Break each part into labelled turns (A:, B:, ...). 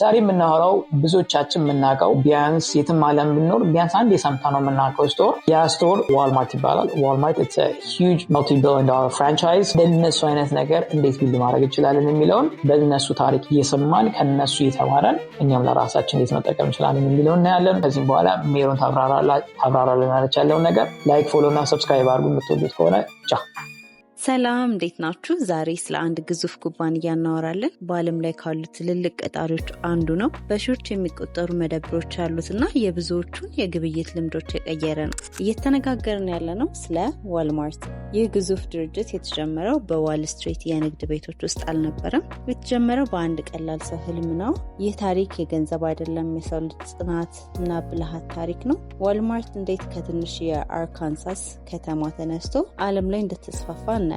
A: ዛሬ የምናወራው ብዙዎቻችን የምናውቀው ቢያንስ የትም ዓለም ብንኖር ቢያንስ አንድ የሰምተነው የምናውቀው ስቶር ያ ስቶር ዋልማርት ይባላል። ዋልማርት it's a huge multi-billion dollar franchise። ለነሱ አይነት ነገር እንዴት ቢልድ ማድረግ እንችላለን የሚለውን በእነሱ ታሪክ እየሰማን ከነሱ እየተማረን እኛም ለራሳችን እንዴት መጠቀም እንችላለን የሚለውን እናያለን። ከዚህም በኋላ ሜሮን ታብራራለች ያለውን ነገር። ላይክ፣ ፎሎ እና ሰብስክራይብ አድርጉ የምትወዱት ከሆነ ቻው።
B: ሰላም እንዴት ናችሁ? ዛሬ ስለ አንድ ግዙፍ ኩባንያ እናወራለን። በዓለም ላይ ካሉ ትልልቅ ቀጣሪዎች አንዱ ነው። በሺዎች የሚቆጠሩ መደብሮች ያሉትና የብዙዎቹን የግብይት ልምዶች የቀየረ ነው። እየተነጋገርን ያለ ነው ስለ ዋልማርት። ይህ ግዙፍ ድርጅት የተጀመረው በዋል ስትሪት የንግድ ቤቶች ውስጥ አልነበረም። የተጀመረው በአንድ ቀላል ሰው ህልም ነው። ይህ ታሪክ የገንዘብ አይደለም፣ የሰው ልጅ ጽናት እና ብልሃት ታሪክ ነው። ዋልማርት እንዴት ከትንሽ የአርካንሳስ ከተማ ተነስቶ ዓለም ላይ እንደተስፋፋ እናያለን።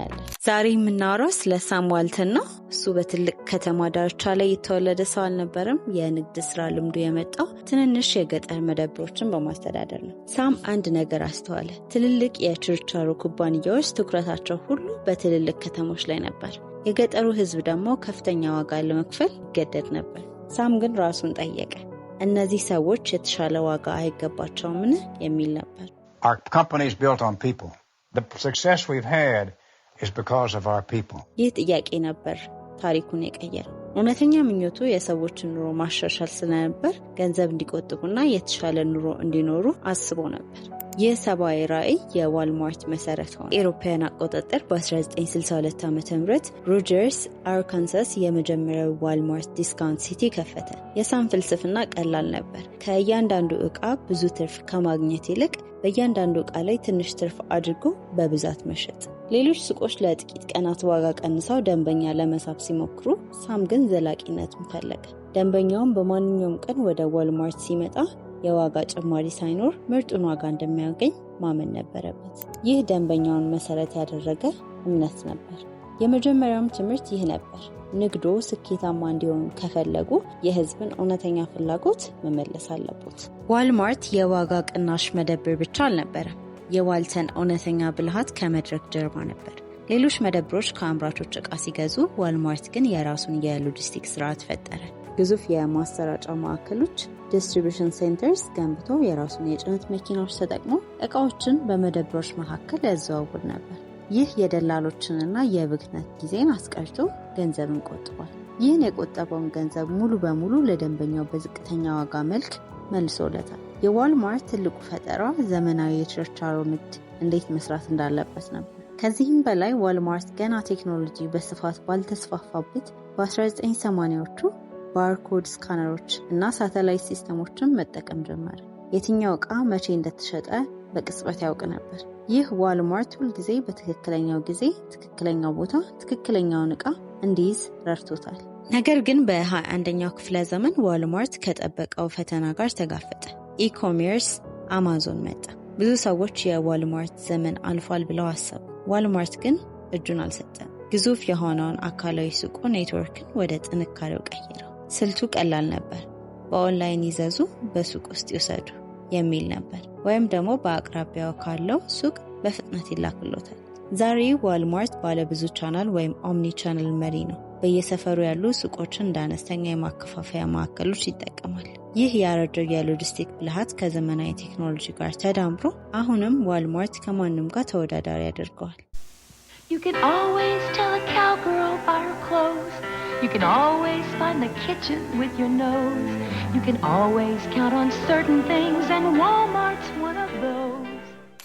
B: ዛሬ የምናወራው ስለ ሳም ዋልተን ነው። እሱ በትልቅ ከተማ ዳርቻ ላይ የተወለደ ሰው አልነበረም። የንግድ ስራ ልምዱ የመጣው ትንንሽ የገጠር መደብሮችን በማስተዳደር ነው። ሳም አንድ ነገር አስተዋለ። ትልልቅ የችርቻሮ ኩባንያዎች ትኩረታቸው ሁሉ በትልልቅ ከተሞች ላይ ነበር። የገጠሩ ህዝብ ደግሞ ከፍተኛ ዋጋ ለመክፈል ይገደድ ነበር። ሳም ግን ራሱን ጠየቀ፣ እነዚህ ሰዎች የተሻለ ዋጋ አይገባቸውምን የሚል ነበር።
C: Our company is built on people. The success we've had is because of our people.
B: ይህ ጥያቄ ነበር ታሪኩን የቀየረው። እውነተኛ ምኞቱ የሰዎችን ኑሮ ማሻሻል ስለነበር ገንዘብ እንዲቆጥቡና የተሻለ ኑሮ እንዲኖሩ አስቦ ነበር። ይህ ሰብአዊ ራዕይ የዋልማርት መሰረት ሆነ። ኤሮፓያን አቆጣጠር በ1962 ዓ.ም ሮጀርስ አርካንሳስ የመጀመሪያው ዋልማርት ዲስካውንት ሲቲ ከፈተ። የሳም ፍልስፍና ቀላል ነበር። ከእያንዳንዱ ዕቃ ብዙ ትርፍ ከማግኘት ይልቅ በእያንዳንዱ ዕቃ ላይ ትንሽ ትርፍ አድርጎ በብዛት መሸጥ። ሌሎች ሱቆች ለጥቂት ቀናት ዋጋ ቀንሰው ደንበኛ ለመሳብ ሲሞክሩ፣ ሳም ግን ዘላቂነትን ፈለገ። ደንበኛውን በማንኛውም ቀን ወደ ዋልማርት ሲመጣ የዋጋ ጭማሪ ሳይኖር ምርጡን ዋጋ እንደሚያገኝ ማመን ነበረበት። ይህ ደንበኛውን መሰረት ያደረገ እምነት ነበር። የመጀመሪያውም ትምህርት ይህ ነበር። ንግዶ ስኬታማ እንዲሆን ከፈለጉ የህዝብን እውነተኛ ፍላጎት መመለስ አለበት። ዋልማርት የዋጋ ቅናሽ መደብር ብቻ አልነበረም። የዋልተን እውነተኛ ብልሃት ከመድረክ ጀርባ ነበር። ሌሎች መደብሮች ከአምራቾች ዕቃ ሲገዙ፣ ዋልማርት ግን የራሱን የሎጂስቲክስ ስርዓት ፈጠረ። ግዙፍ የማሰራጫ ማዕከሎች ዲስትሪቢዩሽን ሴንተርስ ገንብቶ የራሱን የጭነት መኪናዎች ተጠቅሞ ዕቃዎችን በመደብሮች መካከል ያዘዋውር ነበር። ይህ የደላሎችንና የብክነት ጊዜን አስቀርቶ ገንዘብን ቆጥቧል። ይህን የቆጠበውን ገንዘብ ሙሉ በሙሉ ለደንበኛው በዝቅተኛ ዋጋ መልክ መልሶለታል። የዋልማርት ትልቁ ፈጠራ ዘመናዊ የችርቻሮ ንግድ እንዴት መስራት እንዳለበት ነበር። ከዚህም በላይ ዋልማርት ገና ቴክኖሎጂ በስፋት ባልተስፋፋበት በ1980ዎቹ ባርኮድ ስካነሮች እና ሳተላይት ሲስተሞችን መጠቀም ጀመረ። የትኛው ዕቃ መቼ እንደተሸጠ በቅጽበት ያውቅ ነበር። ይህ ዋልማርት ሁልጊዜ በትክክለኛው ጊዜ፣ ትክክለኛው ቦታ፣ ትክክለኛውን ዕቃ እንዲይዝ ረድቶታል። ነገር ግን በ21ኛው ክፍለ ዘመን ዋልማርት ከጠበቀው ፈተና ጋር ተጋፈጠ። ኢኮሜርስ አማዞን መጣ። ብዙ ሰዎች የዋልማርት ዘመን አልፏል ብለው አሰቡ። ዋልማርት ግን እጁን አልሰጠም። ግዙፍ የሆነውን አካላዊ ሱቁ ኔትወርክን ወደ ጥንካሬው ቀይረው። ስልቱ ቀላል ነበር። በኦንላይን ይዘዙ፣ በሱቅ ውስጥ ይውሰዱ የሚል ነበር። ወይም ደግሞ በአቅራቢያው ካለው ሱቅ በፍጥነት ይላክሎታል። ዛሬ ዋልማርት ባለ ብዙ ቻናል ወይም ኦምኒ ቻናል መሪ ነው። በየሰፈሩ ያሉ ሱቆችን እንደ አነስተኛ የማከፋፈያ ማዕከሎች ይጠቀማል። ይህ ያረጀው የሎጂስቲክ ብልሃት ከዘመናዊ ቴክኖሎጂ ጋር ተዳምሮ አሁንም ዋልማርት ከማንም ጋር ተወዳዳሪ ያደርገዋል።
D: You can always tell a cowgirl by her clothes. You can always find the kitchen with your nose. You can always count on certain things, and Walmart's one of those.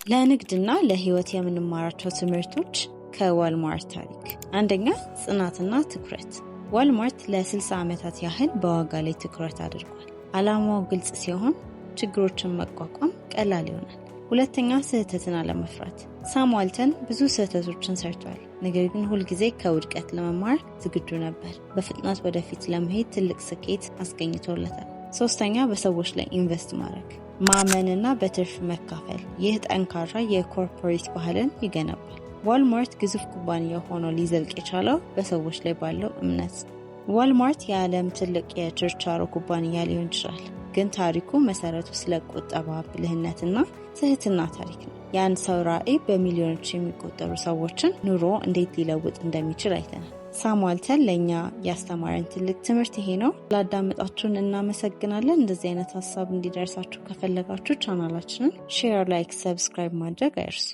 B: ለንግድና ለህይወት የምንማራቸው ትምህርቶች ከዋልማርት ታሪክ። አንደኛ፣ ጽናትና ትኩረት። ዋልማርት ለ60 ዓመታት ያህል በዋጋ ላይ ትኩረት አድርጓል። ዓላማው ግልጽ ሲሆን ችግሮችን መቋቋም ቀላል ይሆናል። ሁለተኛ፣ ስህተትን አለመፍራት። ሳም ዋልተን ብዙ ስህተቶችን ሰርቷል፣ ነገር ግን ሁልጊዜ ከውድቀት ለመማር ዝግጁ ነበር። በፍጥነት ወደፊት ለመሄድ ትልቅ ስኬት አስገኝቶለታል። ሶስተኛ፣ በሰዎች ላይ ኢንቨስት ማድረግ፣ ማመንና በትርፍ መካፈል። ይህ ጠንካራ የኮርፖሬት ባህልን ይገነባል። ዋልማርት ግዙፍ ኩባንያ ሆኖ ሊዘልቅ የቻለው በሰዎች ላይ ባለው እምነት። ዋልማርት የዓለም ትልቅ የችርቻሮ ኩባንያ ሊሆን ይችላል፣ ግን ታሪኩ መሰረቱ ስለ ቁጠባ፣ ብልህነትና ትህትና ታሪክ ነው። የአንድ ሰው ራዕይ በሚሊዮኖች የሚቆጠሩ ሰዎችን ኑሮ እንዴት ሊለውጥ እንደሚችል አይተናል። ሳሙኤልተን ለኛ ያስተማረን ትልቅ ትምህርት ይሄ ነው። ላዳመጣችሁን እናመሰግናለን። እንደዚህ አይነት ሀሳብ እንዲደርሳችሁ ከፈለጋችሁ ቻናላችንን ሼር፣ ላይክ፣ ሰብስክራይብ ማድረግ አይርሱ።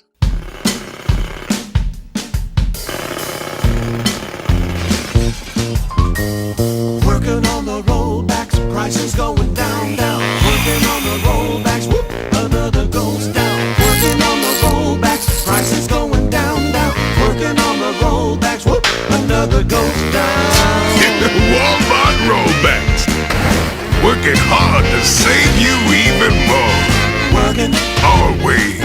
E: Working on the rollbacks, prices going down, down. Working on the rollbacks, whoop, another goes down. Working on the rollbacks, prices going down, down. Working on the rollbacks, whoop, another goes down.
F: Get the Walmart rollbacks. Working hard to save you even more.
E: Working
F: always.